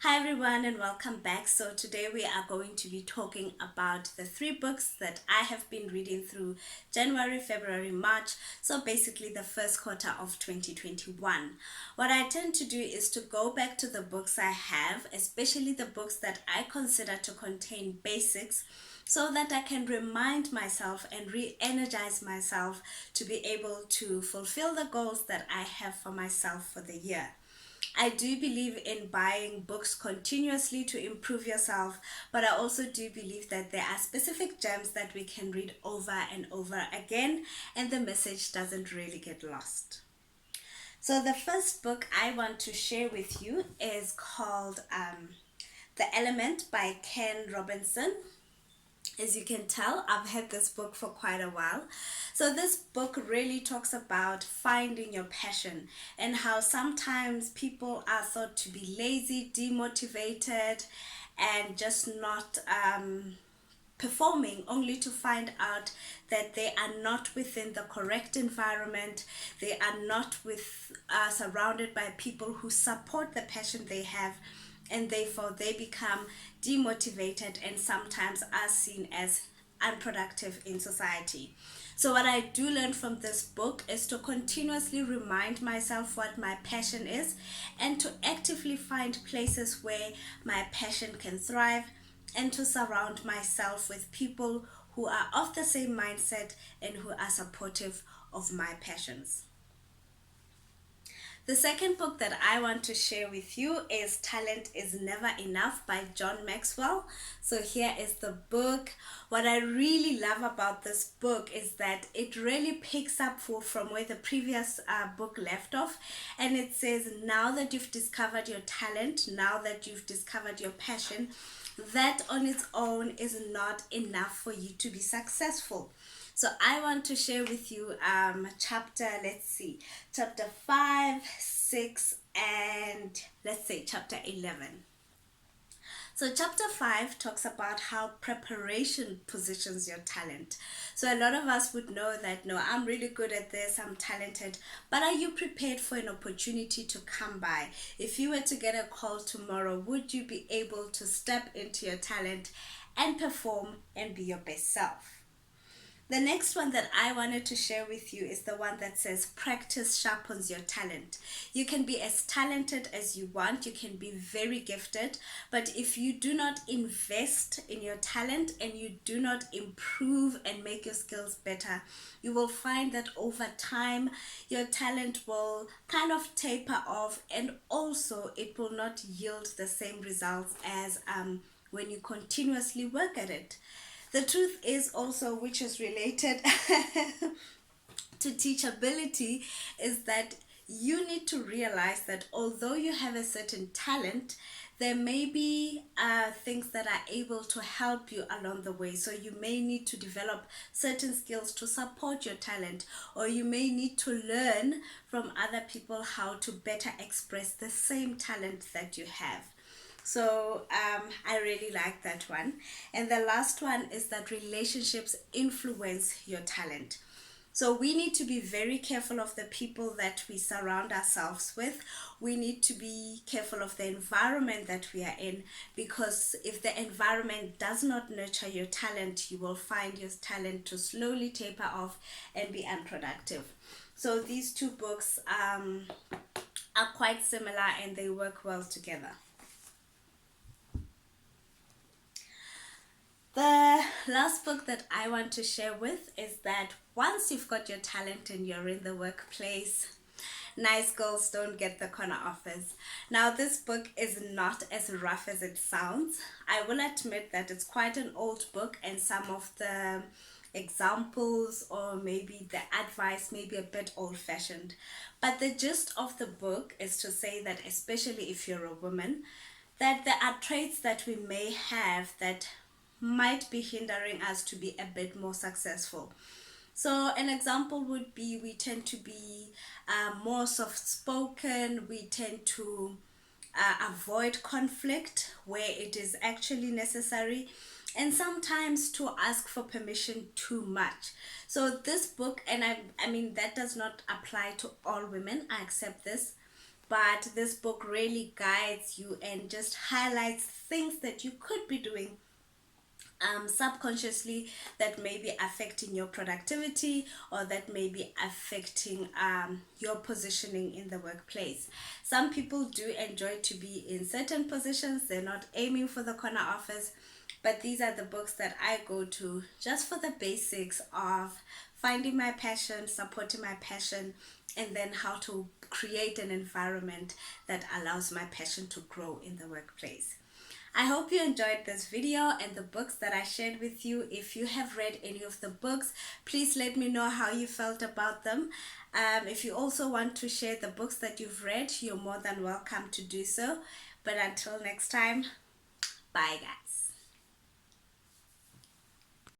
Hi everyone and welcome back. So today we are going to be talking about the three books that I have been reading through January, February, March. So basically the first quarter of 2021. What I tend to do is to go back to the books I have, especially the books that I consider to contain basics, so that I can remind myself and re-energize myself to be able to fulfill the goals that I have for myself for the year. I do believe in buying books continuously to improve yourself, but I also do believe that there are specific gems that we can read over and over again, and the message doesn't really get lost. So, the first book I want to share with you is called The Element by Ken Robinson. As you can tell, I've had this book for quite a while. So, this book really talks about finding your passion and how sometimes people are thought to be lazy, demotivated, and just not performing only to find out that they are not within the correct environment. They are not surrounded by people who support the passion they have, and therefore they become demotivated and sometimes are seen as unproductive in society. So, what I do learn from this book is to continuously remind myself what my passion is and to actively find places where my passion can thrive and to surround myself with people who are of the same mindset and who are supportive of my passions. The second book that I want to share with you is Talent is Never Enough by John Maxwell. So here is the book. What I really love about this book is that it really picks up from where the previous book left off. And it says, now that you've discovered your talent, now that you've discovered your passion, that on its own is not enough for you to be successful. So I want to share with you chapter 5, 6, and let's say chapter 11. So, chapter 5 talks about how preparation positions your talent. So, a lot of us would know that no, I'm really good at this, I'm talented, but are you prepared for an opportunity to come by? If you were to get a call tomorrow, would you be able to step into your talent and perform and be your best self? The next one that I wanted to share with you is the one that says practice sharpens your talent. You can be as talented as you want, you can be very gifted, but if you do not invest in your talent and you do not improve and make your skills better, you will find that over time your talent will kind of taper off, and also it will not yield the same results as when you continuously work at it. The truth is also, which is related to teachability, is that you need to realize that although you have a certain talent, there may be things that are able to help you along the way. So you may need to develop certain skills to support your talent, or you may need to learn from other people how to better express the same talent that you have. So I really like that one. And the last one is that relationships influence your talent. So we need to be very careful of the people that we surround ourselves with. We need to be careful of the environment that we are in, because if the environment does not nurture your talent, you will find your talent to slowly taper off and be unproductive. So these two books are quite similar and they work well together. The last book that I want to share with is that once you've got your talent and you're in the workplace, nice girls don't get the corner offers. Now, this book is not as rough as it sounds. I will admit that it's quite an old book, and some of the examples or maybe the advice may be a bit old fashioned. But the gist of the book is to say that, especially if you're a woman, that there are traits that we may have that might be hindering us to be a bit more successful. So, an example would be we tend to be more soft spoken, we tend to avoid conflict where it is actually necessary, and sometimes to ask for permission too much. So, this book, and I mean, that does not apply to all women, I accept this, but this book really guides you and just highlights things that you could be doing subconsciously that may be affecting your productivity or that may be affecting your positioning in the workplace. Some people do enjoy to be in certain positions, they're not aiming for the corner office, but these are the books that I go to just for the basics of finding my passion, supporting my passion, and then how to create an environment that allows my passion to grow in the workplace. I hope you enjoyed this video and the books that I shared with you. If you have read any of the books, please let me know how you felt about them. If you also want to share the books that you've read, you're more than welcome to do so. But until next time, bye guys.